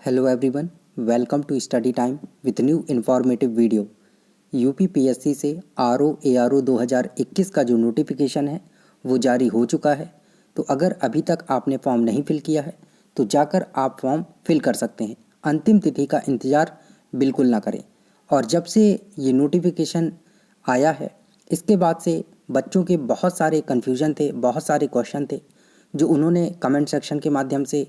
Hello everyone, welcome to study time with new informative video। UPPSC से RO ARO 2021 का जो notification है वो जारी हो चुका है। तो अगर अभी तक आपने फॉर्म नहीं फिल किया है तो जाकर आप फॉर्म फिल कर सकते हैं। अंतिम तिथि का इंतज़ार बिल्कुल ना करें। और जब से ये नोटिफिकेशन आया है इसके बाद से बच्चों के बहुत सारे कन्फ्यूजन थे, बहुत सारे क्वेश्चन थे जो उन्होंने कमेंट सेक्शन के माध्यम से,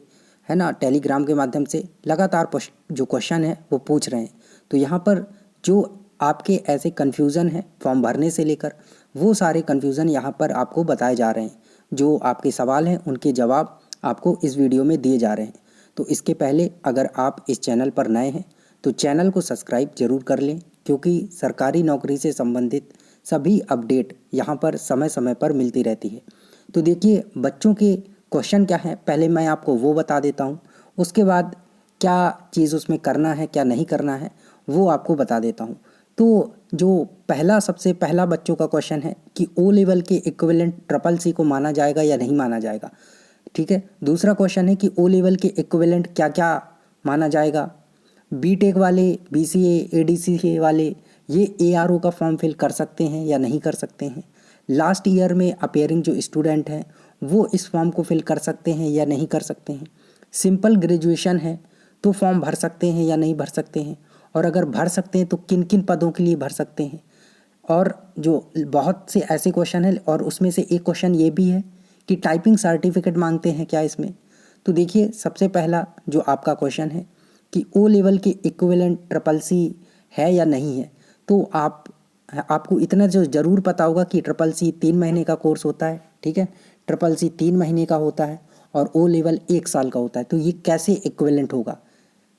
है ना, टेलीग्राम के माध्यम से लगातार जो क्वेश्चन है वो पूछ रहे हैं। तो यहाँ पर जो आपके ऐसे कन्फ्यूज़न है फॉर्म भरने से लेकर, वो सारे कन्फ्यूज़न यहाँ पर आपको बताए जा रहे हैं। जो आपके सवाल हैं उनके जवाब आपको इस वीडियो में दिए जा रहे हैं। तो इसके पहले अगर आप इस चैनल पर नए हैं तो चैनल को सब्सक्राइब जरूर कर लें, क्योंकि सरकारी नौकरी से संबंधित सभी अपडेट यहाँ पर समय समय पर मिलती रहती है। तो देखिए बच्चों के क्वेश्चन क्या है, पहले मैं आपको वो बता देता हूँ, उसके बाद क्या चीज़ उसमें करना है क्या नहीं करना है वो आपको बता देता हूँ। तो जो सबसे पहला बच्चों का क्वेश्चन है कि ओ लेवल के इक्विवेलेंट ट्रिपल सी को माना जाएगा या नहीं माना जाएगा। ठीक है। दूसरा क्वेश्चन है कि ओ लेवल के इक्विवेलेंट क्या क्या माना जाएगा। बीटेक वाले, बीसीए, एडीसीए वाले ये एआरओ का फॉर्म फिल कर सकते हैं या नहीं कर सकते हैं। लास्ट ईयर में अपेयरिंग जो स्टूडेंट हैं वो इस फॉर्म को फिल कर सकते हैं या नहीं कर सकते हैं। सिंपल ग्रेजुएशन है तो फॉर्म भर सकते हैं या नहीं भर सकते हैं, और अगर भर सकते हैं तो किन किन पदों के लिए भर सकते हैं। और जो बहुत से ऐसे क्वेश्चन हैं, और उसमें से एक क्वेश्चन ये भी है कि टाइपिंग सर्टिफिकेट मांगते हैं क्या इसमें। तो देखिए सबसे पहला जो आपका क्वेश्चन है कि ओ लेवल के इक्विवेलेंट ट्रिपल सी है या नहीं है। तो आपको इतना जो ज़रूर पता होगा कि ट्रिपल सी 3 महीने का कोर्स होता है। ठीक है, ट्रिपल सी 3 महीने का होता है और ओ लेवल 1 साल का होता है। तो ये कैसे इक्विवेलेंट होगा।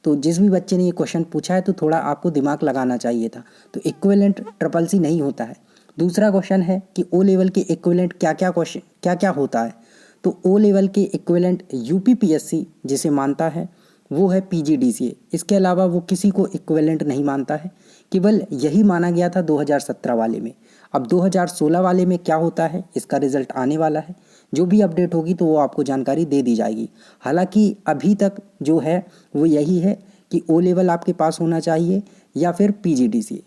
तो जिस भी बच्चे ने ये क्वेश्चन पूछा है तो थोड़ा आपको दिमाग लगाना चाहिए था। तो इक्विवेलेंट ट्रिपल सी नहीं होता है। दूसरा क्वेश्चन है कि ओ लेवल के इक्विवेलेंट क्या क्या होता है। तो ओ लेवल के इक्विवेलेंट यूपीपीएससी जिसे मानता है वो है पीजीडीसीए। इसके अलावा वो किसी को इक्विवेलेंट नहीं मानता है, केवल यही माना गया था 2017 वाले में। अब 2016 वाले में क्या होता है इसका रिजल्ट आने वाला है। जो भी अपडेट होगी तो वो आपको जानकारी दे दी जाएगी। हालांकि अभी तक जो है वो यही है कि ओ लेवल आपके पास होना चाहिए या फिर पीजीडीसीए।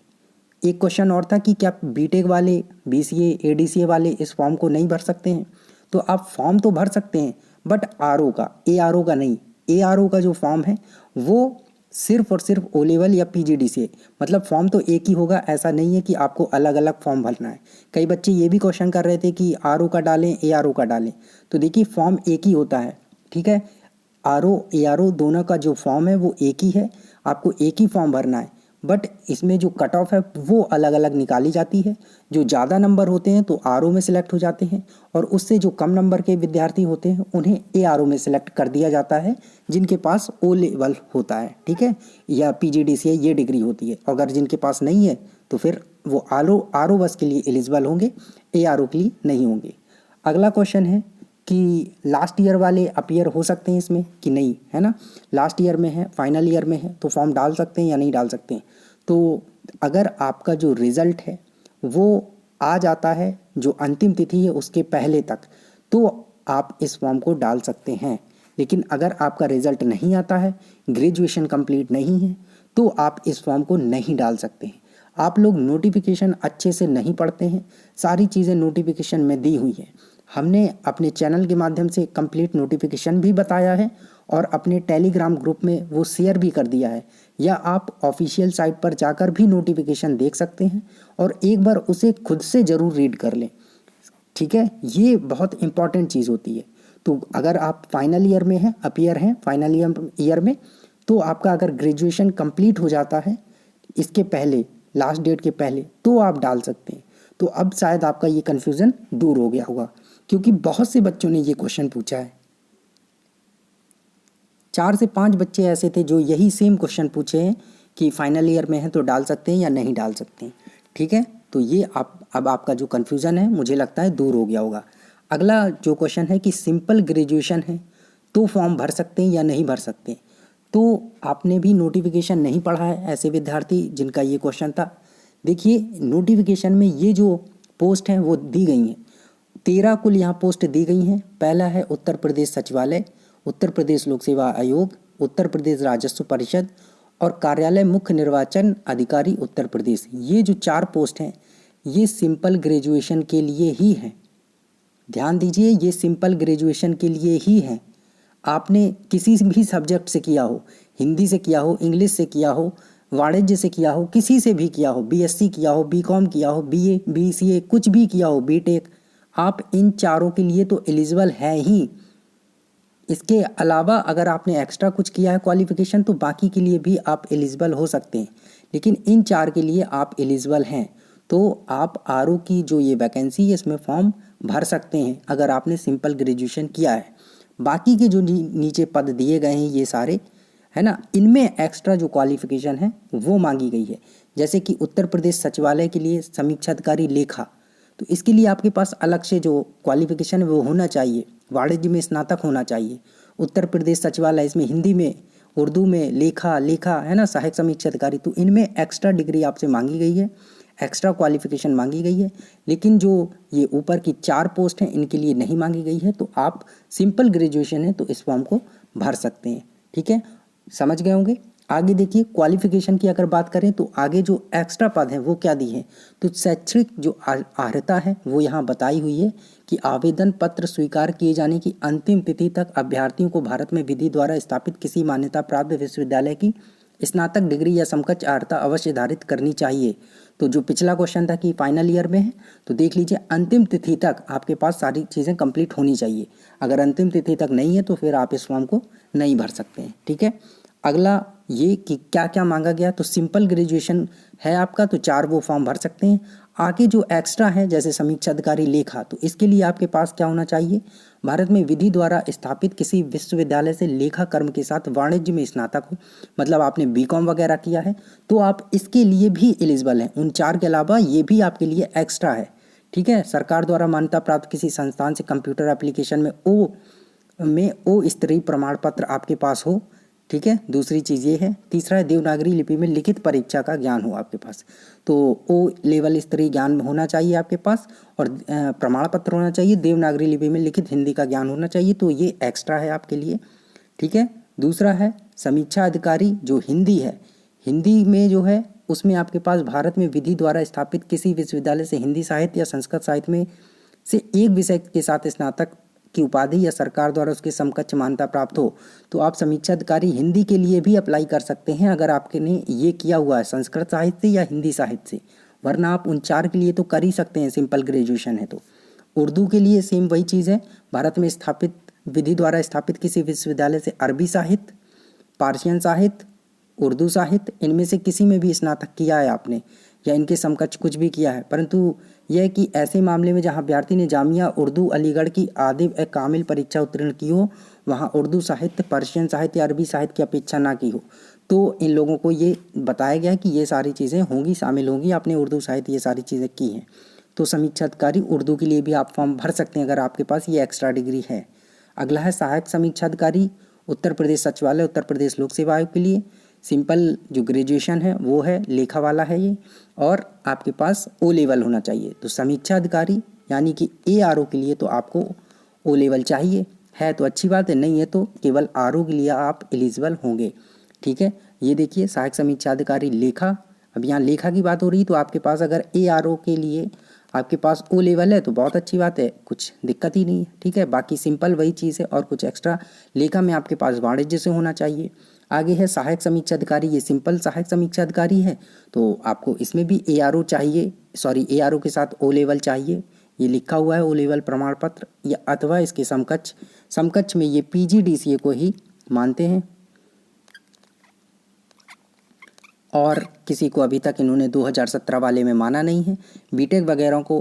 एक क्वेश्चन और था कि क्या बीटेक वाले, बीसीए, एडीसीए वाले इस फॉर्म को नहीं भर सकते हैं। तो आप फॉर्म तो भर सकते हैं बट आरओ का, एआरओ का नहीं। एआरओ का जो फॉर्म है वो सिर्फ और सिर्फ ओ लेवल या पीजीडीसीए, मतलब फॉर्म तो एक ही होगा। ऐसा नहीं है कि आपको अलग अलग फॉर्म भरना है। कई बच्चे ये भी क्वेश्चन कर रहे थे कि आरओ का डालें एआरओ का डालें। तो देखिए फॉर्म एक ही होता है। ठीक है, आरओ एआरओ दोनों का जो फॉर्म है वो एक ही है, आपको एक ही फॉर्म भरना है। बट इसमें जो कट ऑफ है वो अलग अलग निकाली जाती है। जो ज़्यादा नंबर होते हैं तो आरओ में सिलेक्ट हो जाते हैं, और उससे जो कम नंबर के विद्यार्थी होते हैं उन्हें एआरओ में सिलेक्ट कर दिया जाता है, जिनके पास ओ लेवल होता है। ठीक है, या पीजीडीसीए ये डिग्री होती है। अगर जिनके पास नहीं है तो फिर वो आरओ बस के लिए एलिजिबल होंगे, एआरओ के लिए नहीं होंगे। अगला क्वेश्चन है कि लास्ट ईयर वाले अपीयर हो सकते हैं इसमें कि नहीं, है ना। लास्ट ईयर में है, फाइनल ईयर में है, तो फॉर्म डाल सकते हैं या नहीं डाल सकते हैं। तो अगर आपका जो रिज़ल्ट है वो आ जाता है जो अंतिम तिथि है उसके पहले तक, तो आप इस फॉर्म को डाल सकते हैं। लेकिन अगर आपका रिज़ल्ट नहीं आता है, ग्रेजुएशन कंप्लीट नहीं है, तो आप इस फॉर्म को नहीं डाल सकते हैं। आप लोग नोटिफिकेशन अच्छे से नहीं पढ़ते हैं। सारी चीज़ें नोटिफिकेशन में दी हुई है। हमने अपने चैनल के माध्यम से कंप्लीट नोटिफिकेशन भी बताया है और अपने टेलीग्राम ग्रुप में वो शेयर भी कर दिया है, या आप ऑफिशियल साइट पर जाकर भी नोटिफिकेशन देख सकते हैं और एक बार उसे खुद से ज़रूर रीड कर लें। ठीक है, ये बहुत इंपॉर्टेंट चीज़ होती है। तो अगर आप फाइनल ईयर में हैं, अपीयर हैं फाइनल ईयर में, तो आपका अगर ग्रेजुएशन कंप्लीट हो जाता है इसके पहले, लास्ट डेट के पहले, तो आप डाल सकते हैं। तो अब शायद आपका ये कन्फ्यूज़न दूर हो गया होगा, क्योंकि बहुत से बच्चों ने ये क्वेश्चन पूछा है। 4 से 5 बच्चे ऐसे थे जो यही सेम क्वेश्चन पूछे हैं कि फाइनल ईयर में है तो डाल सकते हैं या नहीं डाल सकते हैं। ठीक है, तो ये अब आपका जो कन्फ्यूज़न है मुझे लगता है दूर हो गया होगा। अगला जो क्वेश्चन है कि सिंपल ग्रेजुएशन है तो फॉर्म भर सकते हैं या नहीं भर सकते हैं। तो आपने भी नोटिफिकेशन नहीं पढ़ा है, ऐसे विद्यार्थी जिनका ये क्वेश्चन था। देखिए नोटिफिकेशन में ये जो पोस्ट हैं वो दी गई हैं, 13 कुल यहाँ पोस्ट दी गई हैं। पहला है उत्तर प्रदेश सचिवालय, उत्तर प्रदेश लोक सेवा आयोग, उत्तर प्रदेश राजस्व परिषद और कार्यालय मुख्य निर्वाचन अधिकारी उत्तर प्रदेश। ये जो 4 पोस्ट हैं ये सिंपल ग्रेजुएशन के लिए ही हैं। ध्यान दीजिए, ये सिंपल ग्रेजुएशन के लिए ही हैं। आपने किसी भी सब्जेक्ट से किया हो, हिंदी से किया हो, इंग्लिश से किया हो, वाणिज्य से किया हो, किसी से भी किया हो, बीएससी किया हो, बीकॉम किया हो, बीए, बीसीए, कुछ भी किया हो, बीटेक, आप इन चारों के लिए तो एलिजिबल हैं ही। इसके अलावा अगर आपने एक्स्ट्रा कुछ किया है क्वालिफिकेशन तो बाकी के लिए भी आप एलिजिबल हो सकते हैं, लेकिन इन 4 के लिए आप एलिजिबल हैं। तो आप आरओ की जो ये वैकेंसी है इसमें फॉर्म भर सकते हैं अगर आपने सिंपल ग्रेजुएशन किया है। बाकी के जो नीचे पद दिए गए हैं ये सारे, है ना, इनमें एक्स्ट्रा जो क्वालिफिकेशन है वो मांगी गई है। जैसे कि उत्तर प्रदेश सचिवालय के लिए समीक्षा अधिकारी लेखा, तो इसके लिए आपके पास अलग से जो क्वालिफिकेशन है वो होना चाहिए, वाणिज्य में स्नातक होना चाहिए। उत्तर प्रदेश सचिवालय, इसमें हिंदी में, उर्दू में लेखा है ना, सहायक समीक्षा अधिकारी, तो इनमें एक्स्ट्रा डिग्री आपसे मांगी गई है, एक्स्ट्रा क्वालिफिकेशन मांगी गई है। लेकिन जो ये ऊपर की 4 पोस्ट हैं इनके लिए नहीं मांगी गई है। तो आप सिंपल ग्रेजुएशन है तो इस फॉर्म को भर सकते हैं। ठीक है, समझ गए होंगे। आगे देखिए, क्वालिफिकेशन की अगर बात करें तो आगे जो एक्स्ट्रा पद हैं वो क्या दी है, तो शैक्षिक जो अर्हता है वो यहाँ बताई हुई है कि आवेदन पत्र स्वीकार किए जाने की अंतिम तिथि तक अभ्यर्थियों को भारत में विधि द्वारा स्थापित किसी मान्यता प्राप्त विश्वविद्यालय की स्नातक डिग्री या समकक्ष अर्हता अवश्य धारित करनी चाहिए। तो जो पिछला क्वेश्चन था कि फाइनल ईयर में है, तो देख लीजिए अंतिम तिथि तक आपके पास सारी चीज़ें कंप्लीट होनी चाहिए। अगर अंतिम तिथि तक नहीं है तो फिर आप इस फॉर्म को नहीं भर सकते हैं। ठीक है, अगला ये कि क्या क्या मांगा गया, तो सिंपल ग्रेजुएशन है आपका तो 4 वो फॉर्म भर सकते हैं। आगे जो एक्स्ट्रा है जैसे समीक्षा अधिकारी लेखा, तो इसके लिए आपके पास क्या होना चाहिए, भारत में विधि द्वारा स्थापित किसी विश्वविद्यालय से लेखा कर्म के साथ वाणिज्य में स्नातक हो, मतलब आपने बीकॉम वगैरह किया है तो आप इसके लिए भी एलिजिबल हैं। उन 4 के अलावा ये भी आपके लिए एक्स्ट्रा है। ठीक है, सरकार द्वारा मान्यता प्राप्त किसी संस्थान से कंप्यूटर एप्लीकेशन में ओ स्तरीय प्रमाण पत्र आपके पास हो। ठीक है, दूसरी चीज़ ये है। तीसरा है देवनागरी लिपि में लिखित परीक्षा का ज्ञान हो आपके पास, तो ओ लेवल स्तरीय ज्ञान होना चाहिए आपके पास, और प्रमाण पत्र होना चाहिए। देवनागरी लिपि में लिखित हिंदी का ज्ञान होना चाहिए, तो ये एक्स्ट्रा है आपके लिए। ठीक है, दूसरा है समीक्षा अधिकारी जो हिंदी है, हिंदी में जो है उसमें आपके पास भारत में विधि द्वारा स्थापित किसी विश्वविद्यालय से हिंदी साहित्य या संस्कृत साहित्य में से एक विषय के साथ स्नातक की उपाधि या सरकार द्वारा उसके समकक्ष मान्यता प्राप्त हो, तो आप समीक्षा अधिकारी हिंदी के लिए भी अप्लाई कर सकते हैं अगर आपके ने ये किया हुआ है संस्कृत साहित्य या हिंदी साहित्य से, वरना आप उन 4 के लिए तो कर ही सकते हैं सिंपल ग्रेजुएशन है। तो उर्दू के लिए सेम वही चीज़ है, भारत में स्थापित विधि द्वारा स्थापित किसी विश्वविद्यालय से अरबी साहित्य, पार्शियन साहित्य, उर्दू साहित्य, इनमें से किसी में भी स्नातक किया है आपने या इनके समकक्ष कुछ भी किया है, परंतु यह कि ऐसे मामले में जहां अभ्यर्थी ने जामिया उर्दू अलीगढ़ की आदिब ए कामिल परीक्षा उत्तीर्ण की हो, वहां उर्दू साहित्य, पर्शियन साहित्य, अरबी साहित्य की अपेक्षा ना की हो, तो इन लोगों को ये बताया गया कि ये सारी चीज़ें होंगी, शामिल होंगी, आपने उर्दू साहित्य ये सारी चीज़ें की हैं। तो समीक्षा अधिकारी उर्दू के लिए भी आप फॉर्म भर सकते हैं अगर आपके पास ये एक्स्ट्रा डिग्री है। अगला है सहायक समीक्षा अधिकारी उत्तर प्रदेश सचिवालय उत्तर प्रदेश लोक सेवा आयोग के लिए। सिंपल जो ग्रेजुएशन है वो है, लेखा वाला है ये, और आपके पास ओ लेवल होना चाहिए। तो समीक्षा अधिकारी यानी कि ARO के लिए तो आपको ओ लेवल चाहिए, है तो अच्छी बात है, नहीं है तो केवल RO के लिए आप एलिजिबल होंगे। ठीक है, ये देखिए सहायक समीक्षा अधिकारी लेखा, अब यहाँ लेखा की बात हो रही तो आपके पास अगर ARO के लिए आपके पास ओ लेवल है तो बहुत अच्छी बात है, कुछ दिक्कत ही नहीं है। ठीक है, बाकी सिंपल वही चीज़ है और कुछ एक्स्ट्रा लेखा में आपके पास वाणिज्य से होना चाहिए। आगे है सहायक समीक्षा अधिकारी, ये सिंपल सहायक समीक्षा अधिकारी है, तो आपको इसमें भी ARO चाहिए, ARO के साथ ओ लेवल चाहिए, ये लिखा हुआ है ओ लेवल प्रमाण पत्र, या अथवा इसके समकक्ष में ये PGDCA को ही मानते हैं, और किसी को अभी तक इन्होंने 2017 वाले में माना नहीं है। बीटेक वगैरह को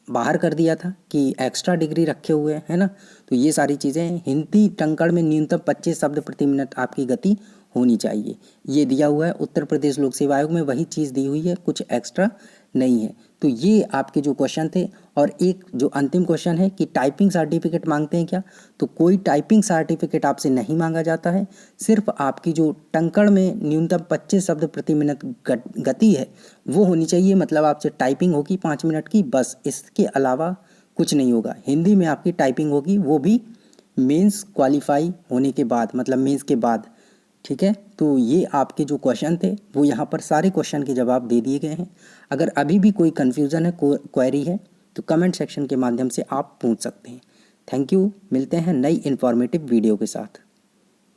बाहर कर दिया था कि एक्स्ट्रा डिग्री रखे हुए है ना। तो ये सारी चीज़ें, हिंदी टंकण में न्यूनतम 25 शब्द प्रति मिनट आपकी गति होनी चाहिए, ये दिया हुआ है। उत्तर प्रदेश लोक सेवा आयोग में वही चीज़ दी हुई है, कुछ एक्स्ट्रा नहीं है। तो ये आपके जो क्वेश्चन थे, और एक जो अंतिम क्वेश्चन है कि टाइपिंग सर्टिफिकेट मांगते हैं क्या, तो कोई टाइपिंग सर्टिफिकेट आपसे नहीं मांगा जाता है, सिर्फ आपकी जो टंकण में न्यूनतम 25 शब्द प्रति मिनट गति है वो होनी चाहिए, मतलब आपसे टाइपिंग होगी 5 मिनट की, बस इसके अलावा कुछ नहीं होगा। हिंदी में आपकी टाइपिंग होगी, वो भी मेंस क्वालिफाई होने के बाद, मतलब मेंस के बाद ठीक है, तो ये आपके जो क्वेश्चन थे वो यहाँ पर सारे क्वेश्चन के जवाब दे दिए गए हैं। अगर अभी भी कोई कन्फ्यूज़न है, क्वेरी है, तो कमेंट सेक्शन के माध्यम से आप पूछ सकते हैं। थैंक यू, मिलते हैं नई इन्फॉर्मेटिव वीडियो के साथ।